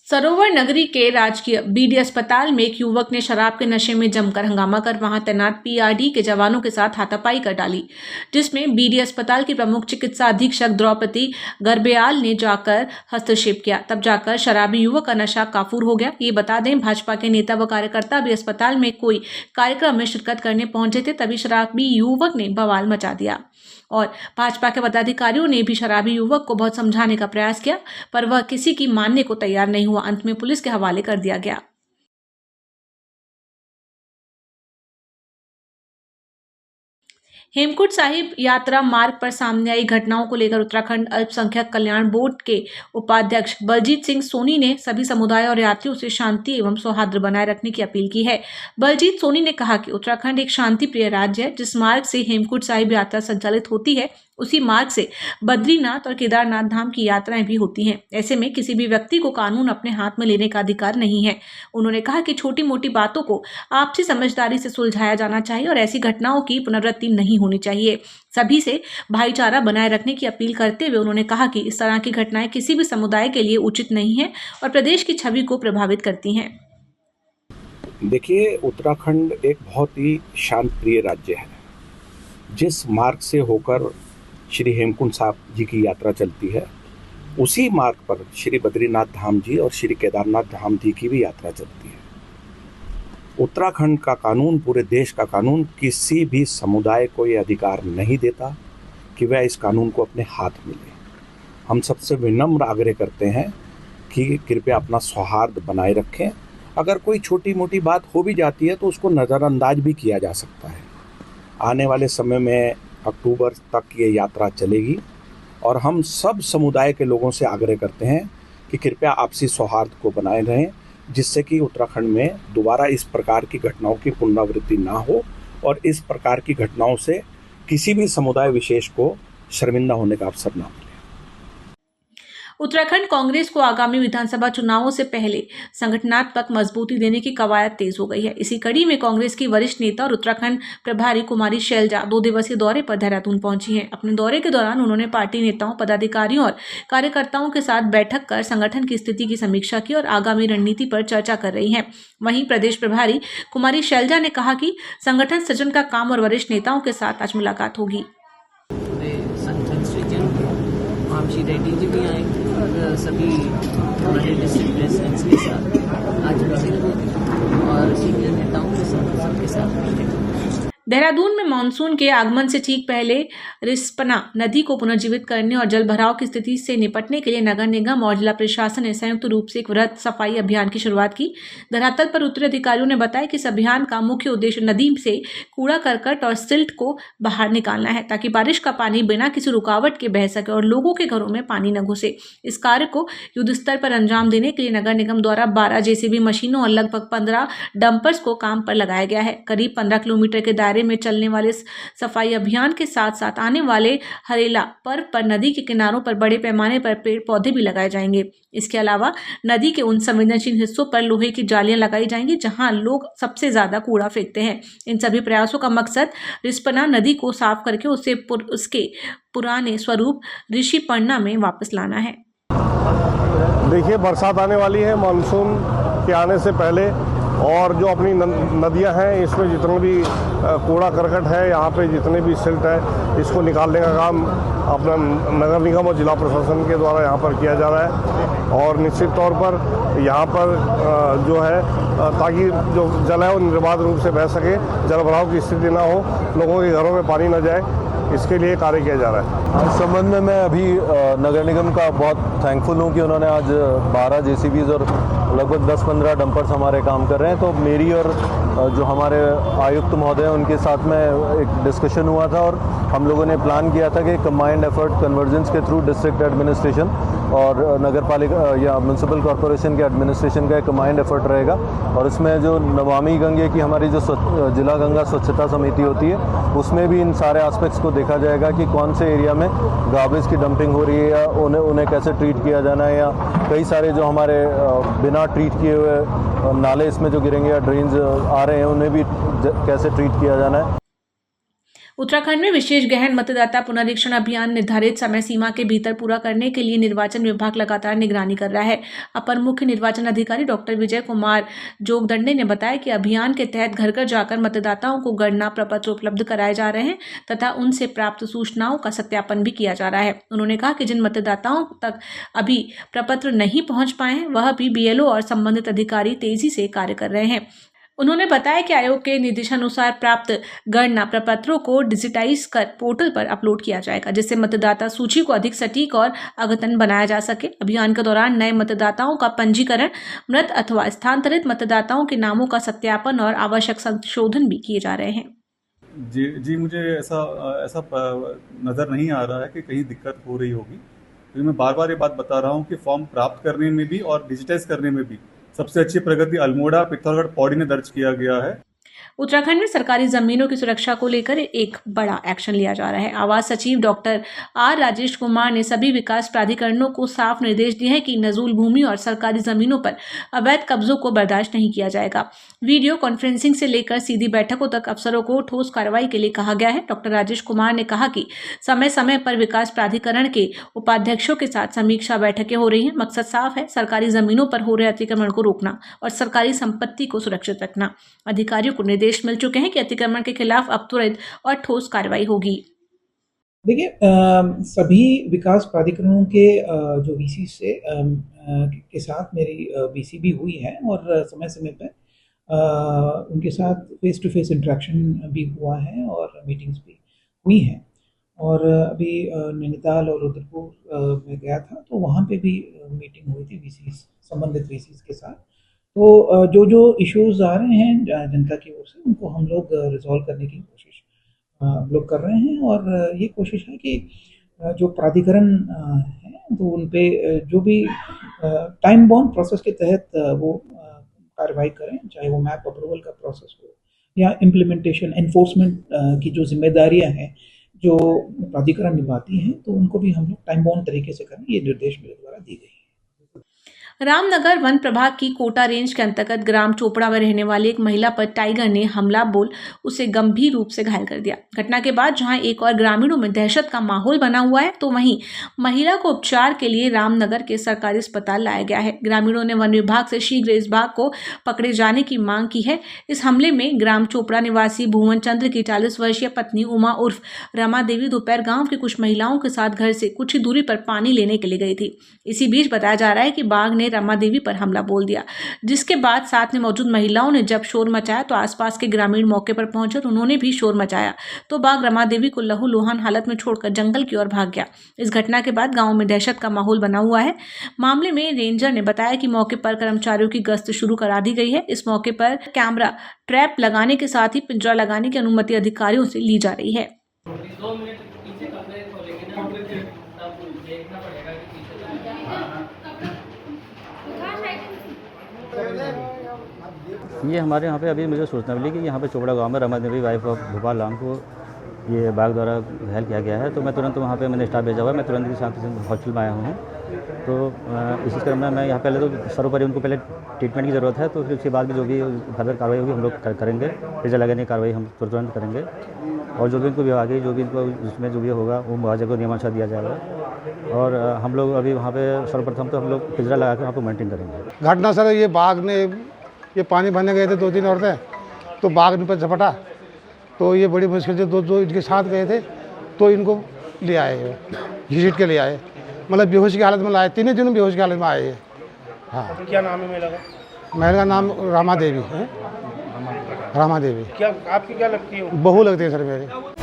सरोवर नगरी के राजकीय बीडी अस्पताल में एक युवक ने शराब के नशे में जमकर हंगामा कर वहां तैनात पीआरडी के जवानों के साथ हाथापाई कर डाली, जिसमें बीडी अस्पताल की प्रमुख चिकित्सा अधीक्षक द्रौपदी गर्ब्याल ने जाकर हस्तक्षेप किया। तब जाकर शराबी युवक का नशा काफूर हो गया। ये बता दें, भाजपा के नेता व कार्यकर्ता भी अस्पताल में कोई कार्यक्रम में शिरकत करने पहुंचे थे, तभी शराबी युवक ने बवाल मचा दिया और भाजपा के पदाधिकारियों ने भी शराबी युवक को बहुत समझाने का प्रयास किया, पर वह किसी की मानने को तैयार नहीं हुआ। अंत में पुलिस के हवाले कर दिया गया। हेमकुंड साहिब यात्रा मार्ग पर सामने आई घटनाओं को लेकर उत्तराखंड अल्पसंख्यक कल्याण बोर्ड के उपाध्यक्ष बलजीत सिंह सोनी ने सभी समुदाय और यात्रियों से शांति एवं सौहार्द बनाए रखने की अपील की है। बलजीत सोनी ने कहा कि उत्तराखंड एक शांति प्रिय राज्य है। जिस मार्ग से हेमकुंड साहिब यात्रा संचालित होती है, उसी मार्ग से बद्रीनाथ और केदारनाथ धाम की यात्राएं भी होती हैं। ऐसे में किसी भी व्यक्ति को कानून अपने हाथ में लेने का अधिकार नहीं है। उन्होंने कहा कि छोटी मोटी बातों को आपसी समझदारी से सुलझाया जाना चाहिए और ऐसी घटनाओं की पुनरावृत्ति नहीं होनी चाहिए। सभी से भाईचारा बनाए रखने की अपील करते हुए उन्होंने कहा कि इस तरह की घटनाएं किसी भी समुदाय के लिए उचित नहीं है और प्रदेश की छवि को प्रभावित करती हैं। देखिए, उत्तराखंड एक बहुत ही शांत प्रिय राज्य है। जिस मार्ग से होकर श्री हेमकुंड साहिब जी की यात्रा चलती है, उसी मार्ग पर श्री बद्रीनाथ धाम जी और श्री केदारनाथ धाम जी की भी यात्रा चलती है। उत्तराखंड का कानून, पूरे देश का कानून किसी भी समुदाय को ये अधिकार नहीं देता कि वह इस कानून को अपने हाथ में ले। हम सबसे विनम्र आग्रह करते हैं कि कृपया अपना सौहार्द बनाए रखें। अगर कोई छोटी मोटी बात हो भी जाती है तो उसको नज़रअंदाज भी किया जा सकता है। आने वाले समय में अक्टूबर तक ये यात्रा चलेगी और हम सब समुदाय के लोगों से आग्रह करते हैं कि कृपया आपसी सौहार्द को बनाए रहें, जिससे कि उत्तराखंड में दोबारा इस प्रकार की घटनाओं की पुनरावृत्ति ना हो और इस प्रकार की घटनाओं से किसी भी समुदाय विशेष को शर्मिंदा होने का अवसर ना मिले। उत्तराखंड कांग्रेस को आगामी विधानसभा चुनावों से पहले संगठनात्मक मजबूती देने की कवायद तेज हो गई है। इसी कड़ी में कांग्रेस की वरिष्ठ नेता और उत्तराखंड प्रभारी कुमारी शैलजा 2 दिवसीय दौरे पर देहरादून पहुंची हैं। अपने दौरे के दौरान उन्होंने पार्टी नेताओं, पदाधिकारियों और कार्यकर्ताओं के साथ बैठक कर संगठन की स्थिति की समीक्षा की और आगामी रणनीति पर चर्चा कर रही हैं। वहीं प्रदेश प्रभारी कुमारी शैलजा ने कहा कि संगठन सृजन का काम और वरिष्ठ नेताओं के साथ आज मुलाकात होगी। आमशी रेड्डी जी भी आए और सभी हमारे डिस्ट्रिक्ट प्रेसिडेंट्स के साथ आज मीटिंग होगी और सीनियर नेताओं के साथ सबके साथ मीटिंग। देहरादून में मानसून के आगमन से ठीक पहले रिस्पना नदी को पुनर्जीवित करने और जल भराव की स्थिति से निपटने के लिए नगर निगम और जिला प्रशासन ने संयुक्त रूप से एक वृहद सफाई अभियान की शुरुआत की। धरातल पर उतरे अधिकारियों ने बताया कि इस अभियान का मुख्य उद्देश्य नदी से कूड़ा करकट और सिल्ट को बाहर निकालना है, ताकि बारिश का पानी बिना किसी रुकावट के बह सके और लोगों के घरों में पानी न घुसे। इस कार्य को युद्ध स्तर पर अंजाम देने के लिए नगर निगम द्वारा 12 जेसीबी मशीनों और लगभग 15 डंपर्स को काम पर लगाया गया है। करीब 15 किलोमीटर के दायरे में चलने वाले इस सफाई अभियान के साथ साथ आने वाले हरेला पर्व पर नदी के किनारों पर बड़े पैमाने पर पेड़ पौधे भी लगाए जाएंगे। इसके अलावा नदी के उन संवेदनशील हिस्सों पर लोहे की जालियां लगाई जाएंगी जहां लोग सबसे ज्यादा कूड़ा फेंकते हैं। इन सभी प्रयासों का मकसद रिस्पना नदी को साफ करके उसके पुराने स्वरूप ऋषिपर्णा में वापस लाना है। देखिए, बरसात आने वाली है मानसून के आने से पहले, और जो अपनी नदियां हैं इसमें जितने भी कूड़ा करकट है, यहाँ पे जितने भी सिल्ट है, इसको निकालने का काम अपना नगर निगम और जिला प्रशासन के द्वारा यहाँ पर किया जा रहा है। और निश्चित तौर पर यहाँ पर जो है ताकि जो जल है वो निर्बाध रूप से बह सके, जल भराव की स्थिति ना हो, लोगों के घरों में पानी न जाए, इसके लिए कार्य किया जा रहा है। इस संबंध में मैं अभी नगर निगम का बहुत थैंकफुल हूँ कि उन्होंने आज 12 जेसीबीज और लगभग 10-15 डंपर्स हमारे काम कर रहे हैं। तो मेरी और जो हमारे आयुक्त महोदय हैं उनके साथ में एक डिस्कशन हुआ था और हम लोगों ने प्लान किया था कि कंबाइंड एफर्ट कन्वर्जेंस के थ्रू डिस्ट्रिक्ट एडमिनिस्ट्रेशन और नगर पालिका या म्यूनसिपल कॉरपोरेशन के एडमिनिस्ट्रेशन का एक कंबाइंड एफर्ट रहेगा। और इसमें जो नमामि गंगे की हमारी जो जिला गंगा स्वच्छता समिति होती है, उसमें भी इन सारे एस्पेक्ट्स को देखा जाएगा कि कौन से एरिया में गार्बेज की डंपिंग हो रही है या उन्हें कैसे ट्रीट किया जाना है, या कई सारे जो हमारे बिना ट्रीट किए हुए नाले इसमें जो गिरेंगे या ड्रेन्स आ रहे हैं उन्हें भी कैसे ट्रीट किया जाना है। उत्तराखंड में विशेष गहन मतदाता पुनरीक्षण अभियान निर्धारित समय सीमा के भीतर पूरा करने के लिए निर्वाचन विभाग लगातार निगरानी कर रहा है। अपर मुख्य निर्वाचन अधिकारी डॉक्टर विजय कुमार जोगदंडे ने बताया कि अभियान के तहत घर घर जाकर मतदाताओं को गणना प्रपत्र उपलब्ध कराए जा रहे हैं तथा उनसे प्राप्त सूचनाओं का सत्यापन भी किया जा रहा है। उन्होंने कहा कि जिन मतदाताओं तक अभी प्रपत्र नहीं पहुंच पाए हैं वह भी बीएलओ और संबंधित अधिकारी तेजी से कार्य कर रहे हैं। उन्होंने बताया कि आयोग के निर्देशानुसार प्राप्त गणना प्रपत्रों को डिजिटाइज कर पोर्टल पर अपलोड किया जाएगा, जिससे मतदाता सूची को अधिक सटीक और अद्यतन बनाया जा सके। अभियान के दौरान नए मतदाताओं का पंजीकरण, मृत अथवा स्थानांतरित मतदाताओं के नामों का सत्यापन और आवश्यक संशोधन भी किए जा रहे हैं। जी मुझे ऐसा नज़र नहीं आ रहा है कि कहीं दिक्कत हो रही होगी, क्योंकि मैं बार बार ये बात बता रहा हूँ कि फॉर्म प्राप्त करने में भी और डिजिटाइज करने में भी सबसे अच्छी प्रगति अल्मोड़ा, पिथौरागढ़, पौड़ी में दर्ज किया गया है। उत्तराखंड में सरकारी जमीनों की सुरक्षा को लेकर एक बड़ा एक्शन लिया जा रहा है। आवास सचिव डॉक्टर आर राजेश कुमार ने सभी विकास प्राधिकरणों को साफ निर्देश दिए हैं कि नजूल भूमि और सरकारी जमीनों पर अवैध कब्जों को बर्दाश्त नहीं किया जाएगा। वीडियो कॉन्फ्रेंसिंग से लेकर सीधी बैठकों तक अफसरों को ठोस कार्रवाई के लिए कहा गया है। डॉक्टर राजेश कुमार ने कहा कि समय समय पर विकास प्राधिकरण के उपाध्यक्षों के साथ समीक्षा बैठकें हो रही हैं। मकसद साफ है, सरकारी जमीनों पर हो रहे अतिक्रमण को रोकना और सरकारी संपत्ति को सुरक्षित रखना। अधिकारियों को निर्देश मिल चुके हैं कि अतिक्रमण के खिलाफ अब तुरंत और ठोस कार्रवाई होगी। देखिए, सभी विकास प्राधिकरणों के जो वीसी से के साथ मेरी वीसी भी हुई है और समय समय पर उनके साथ फेस टू फेस इंटरेक्शन भी हुआ है और मीटिंग्स भी हुई हैं। और अभी नैनीताल और रुद्रपुर में गया था तो वहाँ पे भी मीटिंग हुई थी संबंधित वीसीस के साथ। तो जो इश्यूज आ रहे हैं जनता की ओर से, उनको हम लोग रिजॉल्व करने की कोशिश हम लोग कर रहे हैं। और ये कोशिश है कि जो प्राधिकरण हैं तो उन पे जो भी टाइम बाउंड प्रोसेस के तहत वो कार्रवाई करें, चाहे वो मैप अप्रूवल का प्रोसेस हो या इम्प्लीमेंटेशन एनफोर्समेंट की जो जिम्मेदारियां हैं जो प्राधिकरण निभाती हैं, तो उनको भी हम लोग टाइम बाउंड तरीके से करें, ये निर्देश मेरे द्वारा दी गई है। रामनगर वन प्रभाग की कोटा रेंज के अंतर्गत ग्राम चोपड़ा में रहने वाली एक महिला पर टाइगर ने हमला बोल उसे गंभीर रूप से घायल कर दिया। घटना के बाद जहां एक और ग्रामीणों में दहशत का माहौल बना हुआ है, तो वहीं महिला को उपचार के लिए रामनगर के सरकारी अस्पताल लाया गया है। ग्रामीणों ने वन विभाग से शीघ्र इस बाघ को पकड़े जाने की मांग की है। इस हमले में ग्राम चोपड़ा निवासी भुवन चंद्र की 40 वर्षीय पत्नी उमा उर्फ रमा देवी दोपहर गाँव की कुछ महिलाओं के साथ घर से कुछ ही दूरी पर पानी लेने के लिए गई थी। इसी बीच बताया जा रहा है कि बाघ ने रमा देवी पर हमला बोल दिया, जिसके बाद साथ में मौजूद महिलाओं ने जब शोर मचाया तो आसपास के ग्रामीण मौके पर पहुंचे और उन्होंने भी शोर मचाया तो बाघ रमा देवी को लहूलुहान हालत में छोड़कर जंगल की ओर भाग गया। इस घटना के बाद गांव में दहशत का माहौल बना हुआ है। मामले में रेंजर ने बताया कि मौके पर कर्मचारियों की गश्त शुरू करा दी गई है। इस मौके पर कैमरा ट्रैप लगाने के साथ ही पिंजरा लगाने की अनुमति अधिकारियों से ली जा रही है। ये हमारे यहाँ पे अभी मुझे सूचना मिली कि यहाँ पे चोपड़ा गांव में रमा देवी वाइफ ऑफ भोपाल राम को ये बाघ द्वारा घायल किया गया है। तो मैं तुरंत वहाँ पे मैंने स्टाफ भेजा हुआ है। मैं तुरंत के साथ हॉस्पिटल में आया हूँ। तो इसी क्रम में मैं यहाँ पहले तो सर्वोपरि उनको पहले ट्रीटमेंट की ज़रूरत है, तो फिर उसके बाद भी जो भी फर्दर कार्रवाई होगी हम लोग करेंगे। रिजल्ट लगाने की कार्रवाई हम तुरंत करेंगे और जो भी इनको आगे जो भी इनको उसमें जो भी होगा वो मुआवजे को नियमानुसार दिया जाएगा। और हम लोग अभी वहाँ पे सर्वप्रथम तो हम लोग पिंजरा लगा कर वहाँ पर मॉनिटरिंग करेंगे। घटना सर ये बाघ ने ये पानी भरने गए थे 2-3 औरतें, तो बाघ इन पर झपटा, तो ये बड़ी मुश्किल से दो इनके साथ गए थे तो इनको ले आए, घसीट के ले आए, मतलब बेहोश की हालत में लाए। तीनों बेहोश की हालत में आए। हाँ, क्या नाम है महिला का? महिला का नाम रमा देवी है। रमा देवी। क्या आपकी क्या लगती है? बहू लगती है सर मेरी।